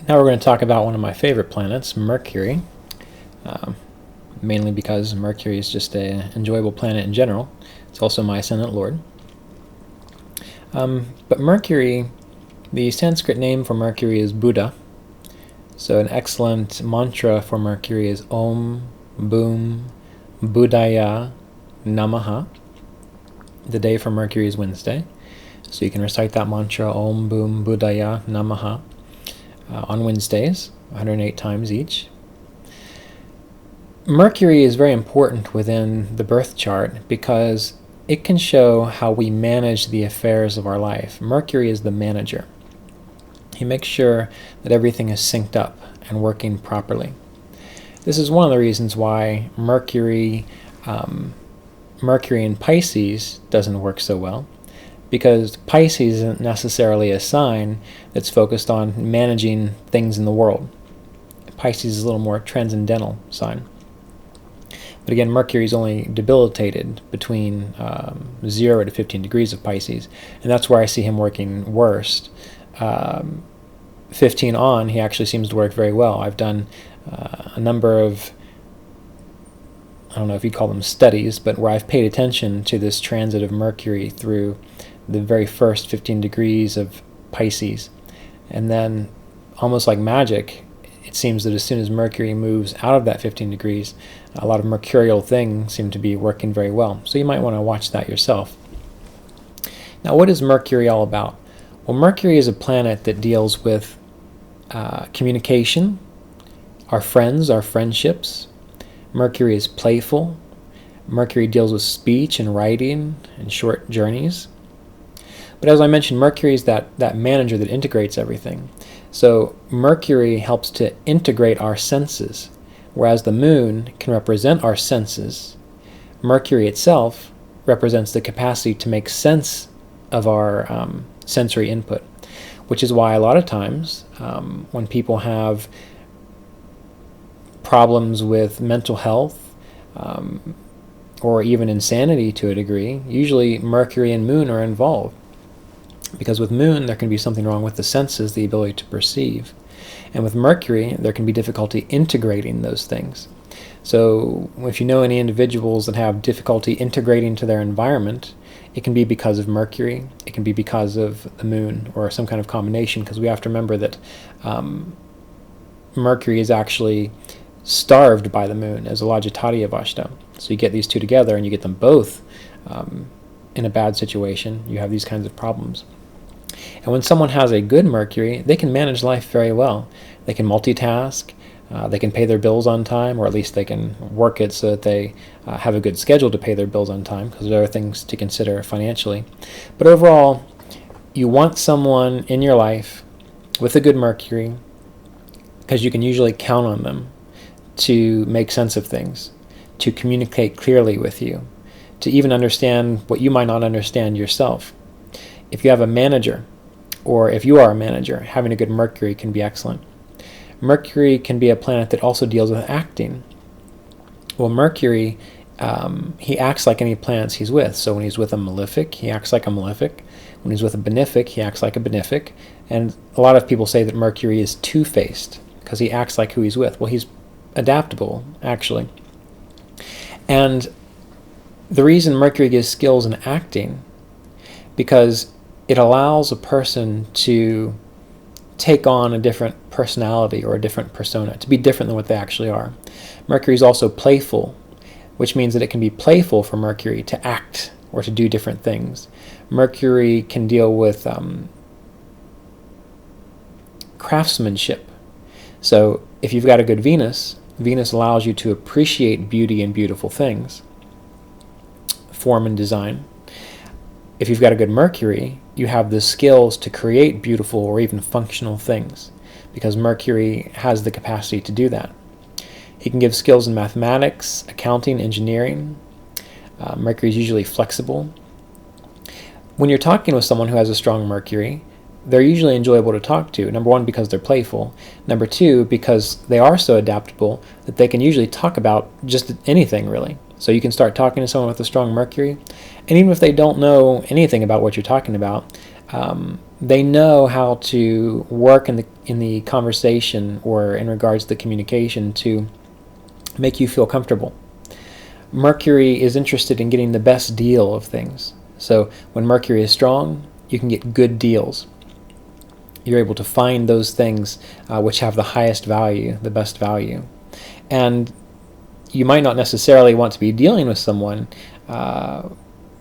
Now we're going to talk about one of my favorite planets, Mercury, mainly because Mercury is just an enjoyable planet in general. It's also my ascendant lord. But Mercury, the Sanskrit name for Mercury is Buddha. So an excellent mantra for Mercury is Om Boom Buddhaya Namaha. The day for Mercury is Wednesday. So you can recite that mantra, Om Boom Buddhaya Namaha, on Wednesdays, 108 times each. Mercury is very important within the birth chart because it can show how we manage the affairs of our life. Mercury is the manager. He makes sure that everything is synced up and working properly. This is one of the reasons why Mercury in Pisces doesn't work so well, because Pisces isn't necessarily a sign that's focused on managing things in the world. Pisces is a little more transcendental sign. But again, Mercury is only debilitated between 0 to 15 degrees of Pisces, and that's where I see him working worst. 15 on, he actually seems to work very well. I've done a number of, I don't know if you'd call them studies, but where I've paid attention to this transit of Mercury through the very first 15 degrees of Pisces. And then, almost like magic, it seems that as soon as Mercury moves out of that 15 degrees, a lot of mercurial things seem to be working very well. So you might want to watch that yourself. Now, what is Mercury all about? Well, Mercury is a planet that deals with communication, our friends, our friendships. Mercury is playful. Mercury deals with speech and writing and short journeys. But as I mentioned, Mercury is that manager that integrates everything. So Mercury helps to integrate our senses, whereas the moon can represent our senses. Mercury itself represents the capacity to make sense of our sensory input, which is why a lot of times when people have problems with mental health or even insanity to a degree, usually Mercury and moon are involved. Because with moon, there can be something wrong with the senses, the ability to perceive. And with Mercury, there can be difficulty integrating those things. So if you know any individuals that have difficulty integrating to their environment, it can be because of Mercury, it can be because of the moon, or some kind of combination, because we have to remember that Mercury is actually starved by the moon as a Lajatatiya Vashta. So you get these two together and you get them both in a bad situation, you have these kinds of problems. And when someone has a good Mercury, they can manage life very well. They can multitask, they can pay their bills on time, or at least they can work it so that they have a good schedule to pay their bills on time, because there are things to consider financially. But overall, you want someone in your life with a good Mercury, because you can usually count on them to make sense of things, to communicate clearly with you, to even understand what you might not understand yourself. If you have a manager, or if you are a manager, having a good Mercury can be excellent. Mercury can be a planet that also deals with acting. Well, Mercury, he acts like any planets he's with. So when he's with a malefic, he acts like a malefic. When he's with a benefic, he acts like a benefic. And a lot of people say that Mercury is two-faced, because he acts like who he's with. Well, he's adaptable, actually. And the reason Mercury gives skills in acting, because it allows a person to take on a different personality or a different persona, to be different than what they actually are. Mercury is also playful, which means that it can be playful for Mercury to act or to do different things. Mercury can deal with craftsmanship. So if you've got a good Venus, Venus allows you to appreciate beauty and beautiful things, form and design. If you've got a good Mercury, you have the skills to create beautiful or even functional things, because Mercury has the capacity to do that. He can give skills in mathematics, accounting, engineering. Mercury is usually flexible. When you're talking with someone who has a strong Mercury, they're usually enjoyable to talk to. Number one, because they're playful. Number two, because they are so adaptable that they can usually talk about just anything, really. So you can start talking to someone with a strong Mercury, and even if they don't know anything about what you're talking about, they know how to work in the conversation or in regards to the communication to make you feel comfortable. Mercury is interested in getting the best deal of things. So when Mercury is strong, you can get good deals. You're able to find those things which have the highest value, the best value. And you might not necessarily want to be dealing with someone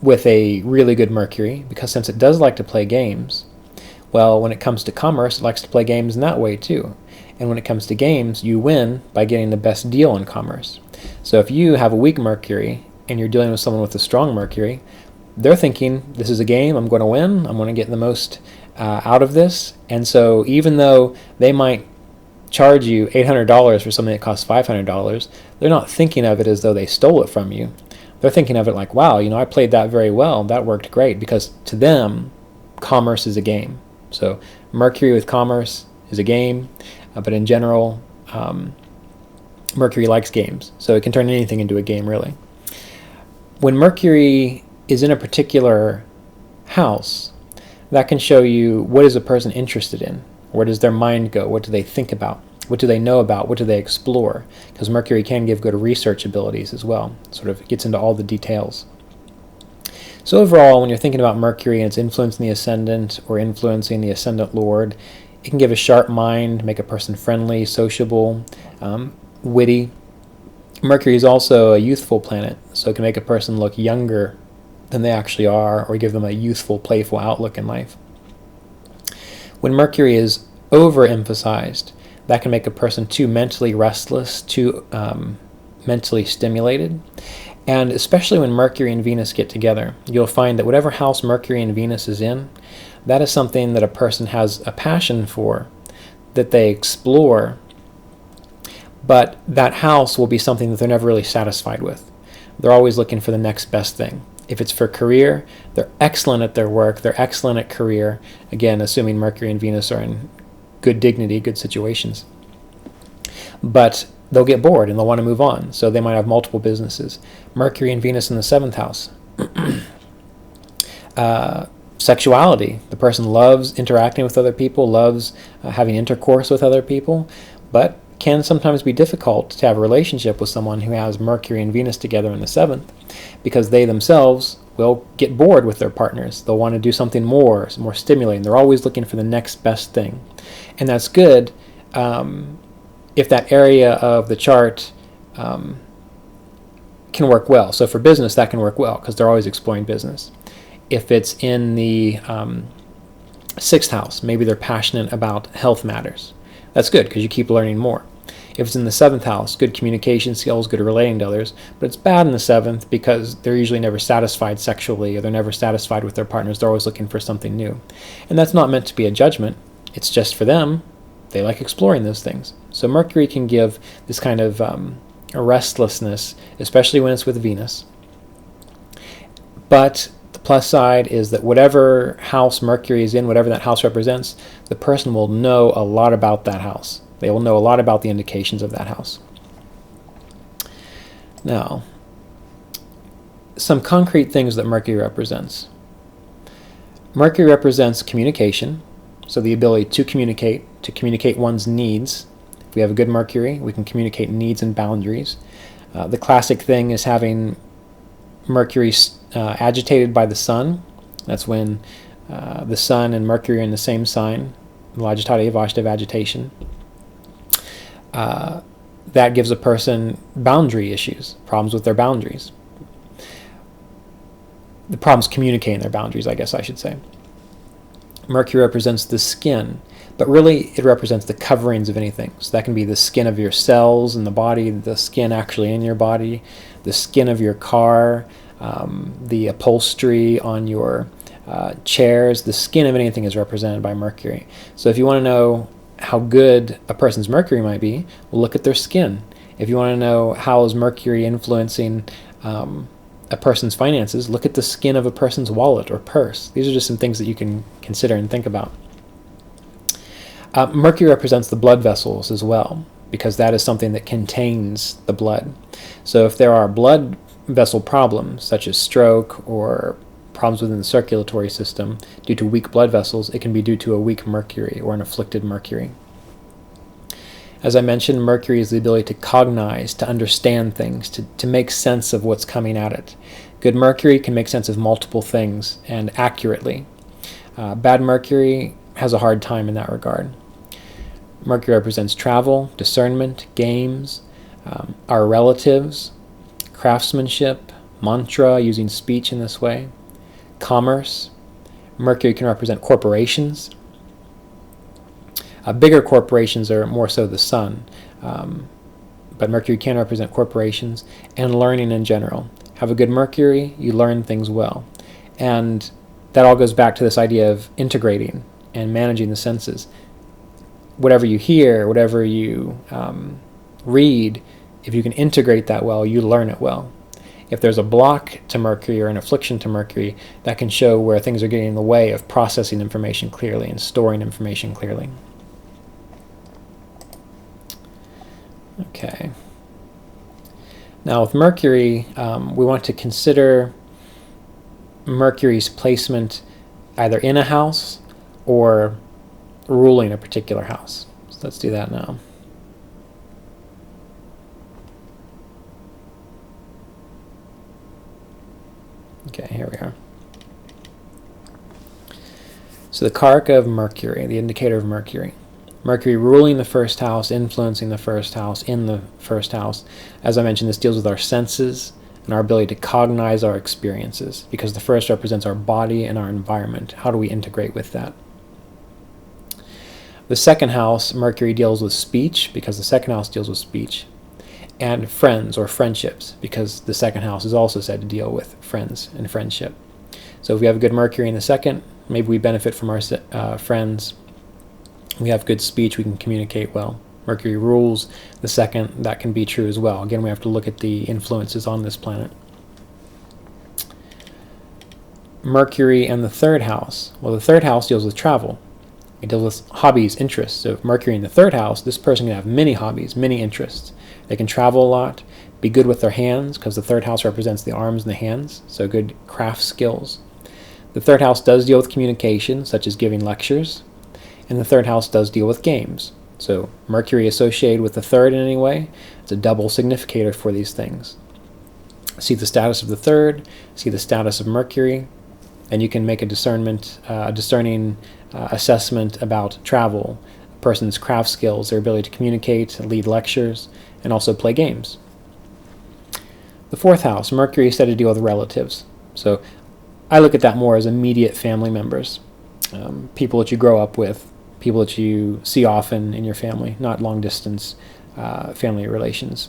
with a really good Mercury, because since it does like to play games, well, when it comes to commerce, it likes to play games in that way too. And when it comes to games, you win by getting the best deal in commerce. So if you have a weak Mercury and you're dealing with someone with a strong Mercury, they're thinking, this is a game, I'm going to win, I'm going to get the most out of this. And so even though they might charge you $800 for something that costs $500, they're not thinking of it as though they stole it from you. They're thinking of it like, wow, I played that very well, that worked great, because to them, commerce is a game. So Mercury with commerce is a game, but in general, Mercury likes games, so it can turn anything into a game, really. When Mercury is in a particular house, that can show you what is a person interested in. Where does their mind go? What do they think about? What do they know about? What do they explore? Because Mercury can give good research abilities as well. It sort of gets into all the details. So overall, when you're thinking about Mercury and its influence in the ascendant or influencing the ascendant lord, it can give a sharp mind, make a person friendly, sociable, witty. Mercury is also a youthful planet, so it can make a person look younger than they actually are, or give them a youthful, playful outlook in life. When Mercury is overemphasized, that can make a person too mentally restless, too mentally stimulated. And especially when Mercury and Venus get together, you'll find that whatever house Mercury and Venus is in, that is something that a person has a passion for, that they explore, but that house will be something that they're never really satisfied with. They're always looking for the next best thing. If it's for career, they're excellent at their work, they're excellent at career, again, assuming Mercury and Venus are in good dignity, good situations. But they'll get bored and they'll want to move on, so they might have multiple businesses. Mercury and Venus in the 7th house. Sexuality. The person loves interacting with other people, loves having intercourse with other people, but can sometimes be difficult to have a relationship with someone who has Mercury and Venus together in the 7th, because they themselves will get bored with their partners. They'll want to do something more stimulating. They're always looking for the next best thing. And that's good if that area of the chart can work well. So for business, that can work well because they're always exploring business. If it's in the 6th house, maybe they're passionate about health matters. That's good because you keep learning more. If it's in the 7th house, good communication skills, good relating to others, but it's bad in the 7th because they're usually never satisfied sexually, or they're never satisfied with their partners. They're always looking for something new. And that's not meant to be a judgment. It's just for them. They like exploring those things. So Mercury can give this kind of a restlessness, especially when it's with Venus. But the plus side is that whatever house Mercury is in, whatever that house represents, the person will know a lot about that house. They will know a lot about the indications of that house. Now, some concrete things that Mercury represents. Mercury represents communication, so the ability to communicate one's needs. If we have a good Mercury, we can communicate needs and boundaries. The classic thing is having Mercury agitated by the Sun. That's when the Sun and Mercury are in the same sign, Lagitati Vashta agitation. That gives a person boundary issues, problems with their boundaries. The problems communicating their boundaries, I guess I should say. Mercury represents the skin, but really it represents the coverings of anything. So that can be the skin of your cells in the body, the skin actually in your body, the skin of your car, the upholstery on your chairs. The skin of anything is represented by Mercury. So if you want to know how good a person's Mercury might be, well, look at their skin. If you want to know how is Mercury influencing a person's finances, look at the skin of a person's wallet or purse. These are just some things that you can consider and think about. Mercury represents the blood vessels as well, because that is something that contains the blood. So if there are blood vessel problems, such as stroke or problems within the circulatory system due to weak blood vessels, it can be due to a weak Mercury or an afflicted Mercury. As I mentioned, Mercury is the ability to cognize, to understand things, to make sense of what's coming at it. Good Mercury can make sense of multiple things and accurately. Bad Mercury has a hard time in that regard. Mercury represents travel, discernment, games, our relatives, craftsmanship, mantra, using speech in this way, commerce. Mercury can represent corporations. Bigger corporations are more so the sun, but Mercury can represent corporations and learning in general. Have a good Mercury, you learn things well. And that all goes back to this idea of integrating and managing the senses. Whatever you hear, whatever you read, if you can integrate that well, you learn it well. If there's a block to Mercury or an affliction to Mercury, that can show where things are getting in the way of processing information clearly and storing information clearly. Okay. Now with Mercury, we want to consider Mercury's placement either in a house or ruling a particular house. So let's do that now. Okay, here we are. So the Karaka of Mercury, the indicator of Mercury. Mercury ruling the first house, influencing the first house, in the first house. As I mentioned, this deals with our senses and our ability to cognize our experiences, because the first represents our body and our environment. How do we integrate with that? The second house, Mercury deals with speech, because the second house deals with speech, and friends or friendships, because the second house is also said to deal with friends and friendship. So if we have a good Mercury in the second, maybe we benefit from our friends. We have good speech, we can communicate well. Mercury rules the second, that can be true as well. Again, we have to look at the influences on this planet. Mercury and the third house. Well, the third house deals with travel. It deals with hobbies, interests. So if Mercury in the third house, this person can have many hobbies, many interests. They can travel a lot, be good with their hands, because the third house represents the arms and the hands, so good craft skills. The third house does deal with communication, such as giving lectures. And the third house does deal with games. So Mercury associated with the third in any way, it's a double significator for these things. See the status of the third, see the status of Mercury, and you can make a discerning assessment about travel, a person's craft skills, their ability to communicate, lead lectures, and also play games. The fourth house, Mercury is said to deal with relatives. So I look at that more as immediate family members, people that you grow up with, people that you see often in your family, not long-distance family relations.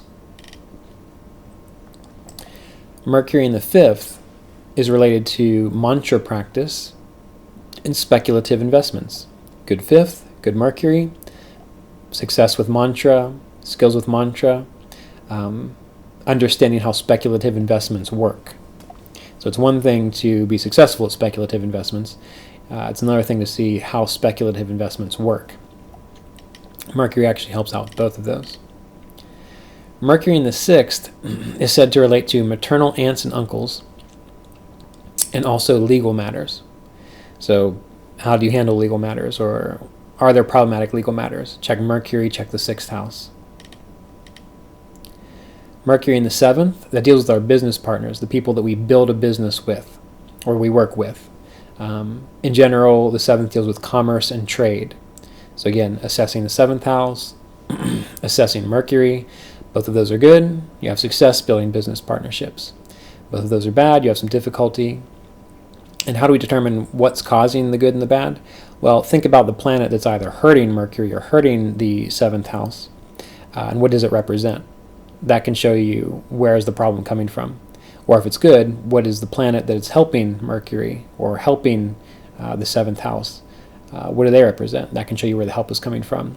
Mercury in the fifth is related to mantra practice and speculative investments. Good fifth, good Mercury, success with mantra, skills with mantra, understanding how speculative investments work. So it's one thing to be successful at speculative investments. It's another thing to see how speculative investments work. Mercury actually helps out with both of those. Mercury in the sixth is said to relate to maternal aunts and uncles and also legal matters. So how do you handle legal matters, or are there problematic legal matters? Check Mercury, check the sixth house. Mercury in the seventh, that deals with our business partners, the people that we build a business with or we work with. In general, the seventh deals with commerce and trade. So again, assessing the seventh house, assessing Mercury, both of those are good. You have success building business partnerships. Both of those are bad. You have some difficulty. And how do we determine what's causing the good and the bad? Well, think about the planet that's either hurting Mercury or hurting the seventh house, and what does it represent? That can show you where is the problem coming from. Or if it's good, what is the planet that it's helping Mercury or helping the seventh house? What do they represent? That can show you where the help is coming from.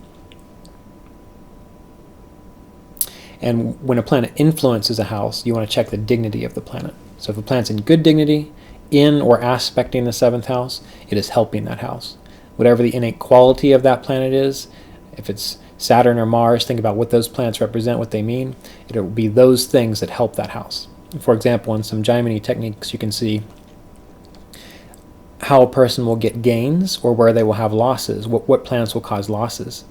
And when a planet influences a house, you want to check the dignity of the planet. So if a planet's in good dignity, in or aspecting the seventh house, it is helping that house. Whatever the innate quality of that planet is, if it's Saturn or Mars, think about what those planets represent, what they mean. It will be those things that help that house. For example, in some Jaimini techniques, you can see how a person will get gains or where they will have losses, what planets will cause losses.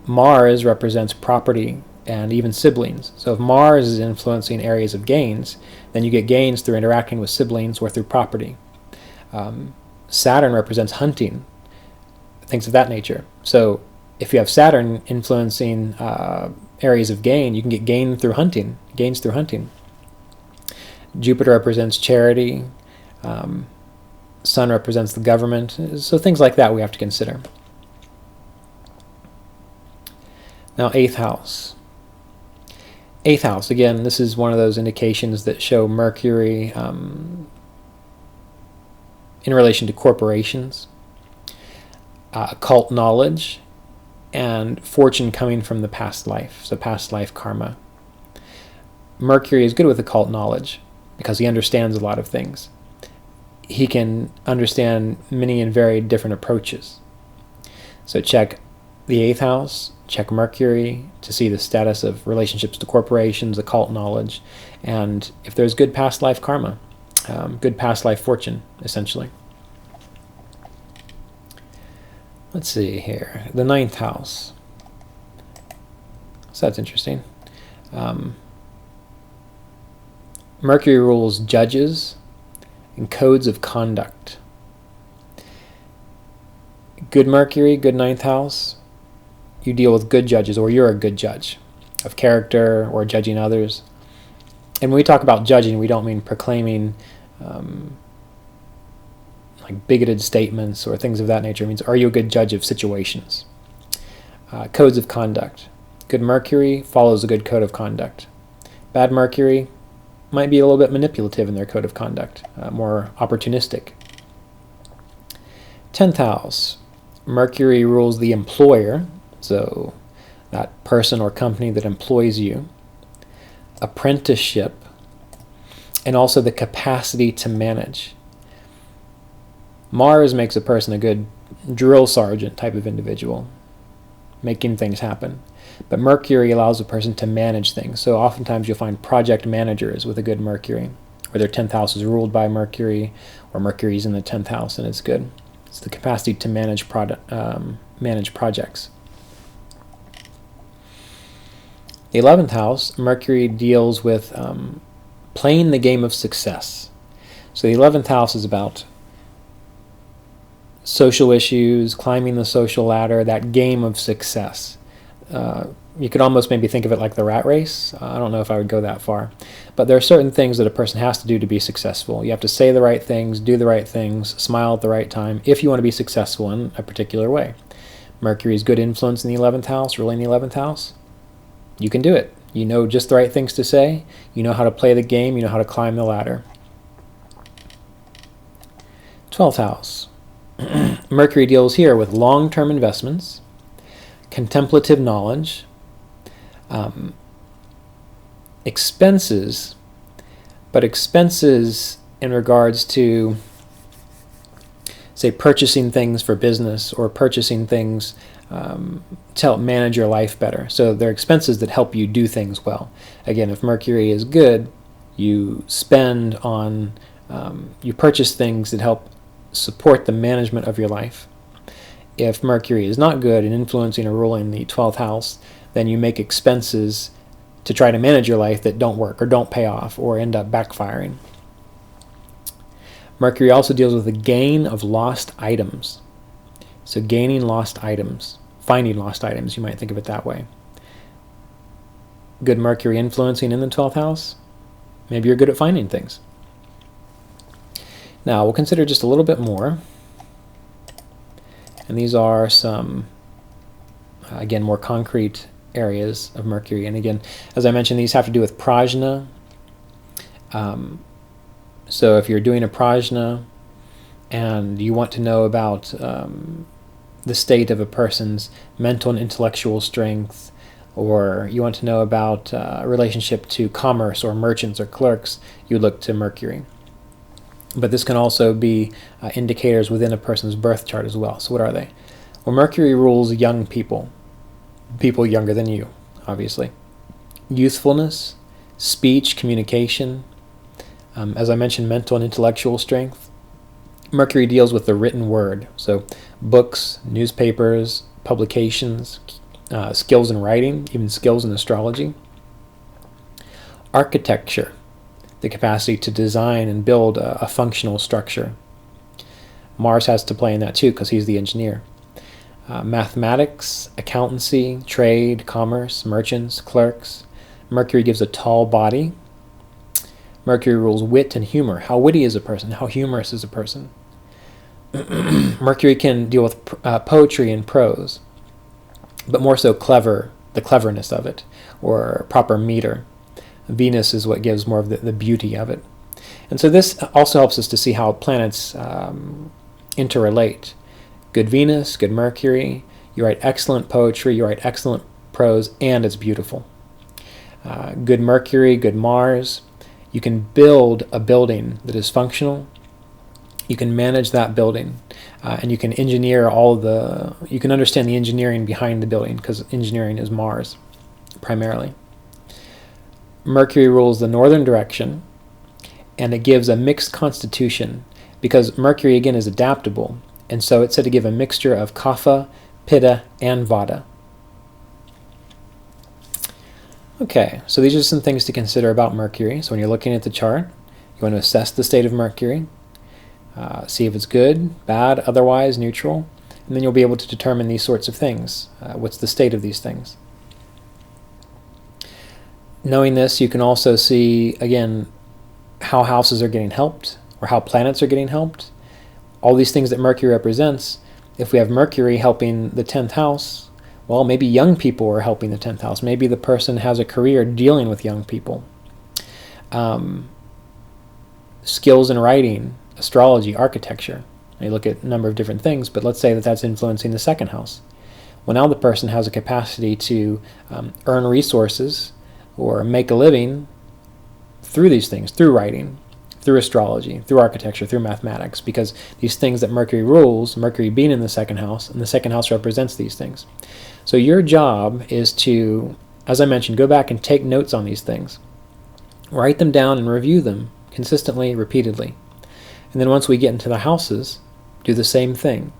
Mars represents property and even siblings. So if Mars is influencing areas of gains, then you get gains through interacting with siblings or through property. Saturn represents hunting, things of that nature. So if you have Saturn influencing areas of gain, you can get gains through hunting. Jupiter represents charity. Sun represents the government. So things like that we have to consider. Now, 8th house. 8th house, again, this is one of those indications that show Mercury in relation to corporations, occult knowledge, and fortune coming from the past life, so past life karma. Mercury is good with occult knowledge because he understands a lot of things. He can understand many and varied different approaches. So check the 8th house, check Mercury to see the status of relationships to corporations, occult knowledge, and if there's good past life karma, good past life fortune, essentially. Let's see here, the 9th house. So that's interesting. Mercury rules judges and codes of conduct. Good Mercury, good 9th house, you deal with good judges, or you're a good judge of character or judging others. And when we talk about judging, we don't mean proclaiming like bigoted statements or things of that nature. It means, are you a good judge of situations? Codes of conduct. Good Mercury follows a good code of conduct. Bad Mercury might be a little bit manipulative in their code of conduct, more opportunistic. 10th house. Mercury rules the employer, so that person or company that employs you, apprenticeship, and also the capacity to manage. Mars makes a person a good drill sergeant type of individual, making things happen. But Mercury allows a person to manage things. So oftentimes you'll find project managers with a good Mercury, or their 10th house is ruled by Mercury, or Mercury's in the 10th house and it's good. It's the capacity to manage projects. The 11th house, Mercury deals with playing the game of success. So the 11th house is about social issues, climbing the social ladder, that game of success. You could almost maybe think of it like the rat race. I don't know if I would go that far. But there are certain things that a person has to do to be successful. You have to say the right things, do the right things, smile at the right time if you want to be successful in a particular way. Mercury's good influence in the 11th house, ruling the 11th house. You can do it. You know just the right things to say. You know how to play the game. You know how to climb the ladder. 12th house. Mercury deals here with long-term investments, contemplative knowledge, expenses, but expenses in regards to, say, purchasing things for business or purchasing things to help manage your life better. So they're expenses that help you do things well. Again, if Mercury is good, you spend on, you purchase things that help support the management of your life. If Mercury is not good in influencing or ruling the 12th house, then you make expenses to try to manage your life that don't work or don't pay off or end up backfiring. Mercury also deals with the gain of lost items. So gaining lost items, finding lost items, you might think of it that way. Good Mercury influencing in the 12th house, maybe you're good at finding things. Now we'll consider just a little bit more. And these are some, again, more concrete areas of Mercury. And again, as I mentioned, these have to do with prajna. So if you're doing a prajna and you want to know about the state of a person's mental and intellectual strength, or you want to know about relationship to commerce or merchants or clerks, you look to Mercury. But this can also be indicators within a person's birth chart as well. So what are they? Well, Mercury rules young people, people younger than you, obviously. Youthfulness, speech, communication, as I mentioned, mental and intellectual strength, Mercury deals with the written word, so books, newspapers, publications, skills in writing, even skills in astrology. Architecture, the capacity to design and build a functional structure. Mars has to play in that too because he's the engineer. Mathematics, accountancy, trade, commerce, merchants, clerks. Mercury gives a tall body. Mercury rules wit and humor. How witty is a person? How humorous is a person? Mercury can deal with poetry and prose, but more so the cleverness of it, or proper meter. Venus is what gives more of the beauty of it. And so this also helps us to see how planets interrelate. Good Venus, good Mercury, you write excellent poetry, you write excellent prose, and it's beautiful. Good Mercury, good Mars, you can build a building that is functional, you can manage that building, and you can engineer you can understand the engineering behind the building, because engineering is Mars, primarily. Mercury rules the northern direction, and it gives a mixed constitution, because Mercury, again, is adaptable, and so it's said to give a mixture of Kapha, Pitta, and Vata. Okay, so these are some things to consider about Mercury. So when you're looking at the chart, you want to assess the state of Mercury, see if it's good, bad, otherwise, neutral, and then you'll be able to determine these sorts of things. What's the state of these things? Knowing this, you can also see, again, how houses are getting helped, or how planets are getting helped. All these things that Mercury represents, if we have Mercury helping the 10th house, well, maybe young people are helping the 10th house. Maybe the person has a career dealing with young people. Skills in writing, astrology, architecture. You look at a number of different things, but let's say that that's influencing the 2nd house. Well, now the person has a capacity to earn resources or make a living through these things, through writing, through astrology, through architecture, through mathematics, because these things that Mercury rules, Mercury being in the 2nd house, and the 2nd house represents these things. So your job is to, as I mentioned, go back and take notes on these things. Write them down and review them consistently, repeatedly. And then once we get into the houses, do the same thing.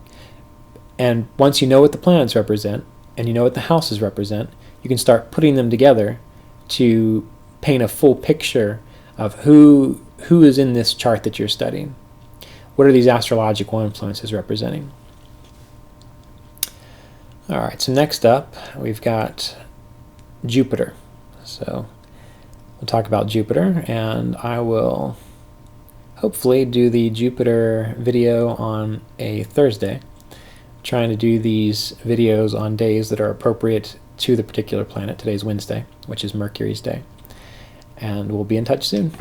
And once you know what the planets represent, and you know what the houses represent, you can start putting them together to paint a full picture of who is in this chart that you're studying. What are these astrological influences representing? All right, so next up, we've got Jupiter. So we'll talk about Jupiter, and I will hopefully do the Jupiter video on a Thursday. Trying to do these videos on days that are appropriate to the particular planet. Today's Wednesday, which is Mercury's day. And we'll be in touch soon.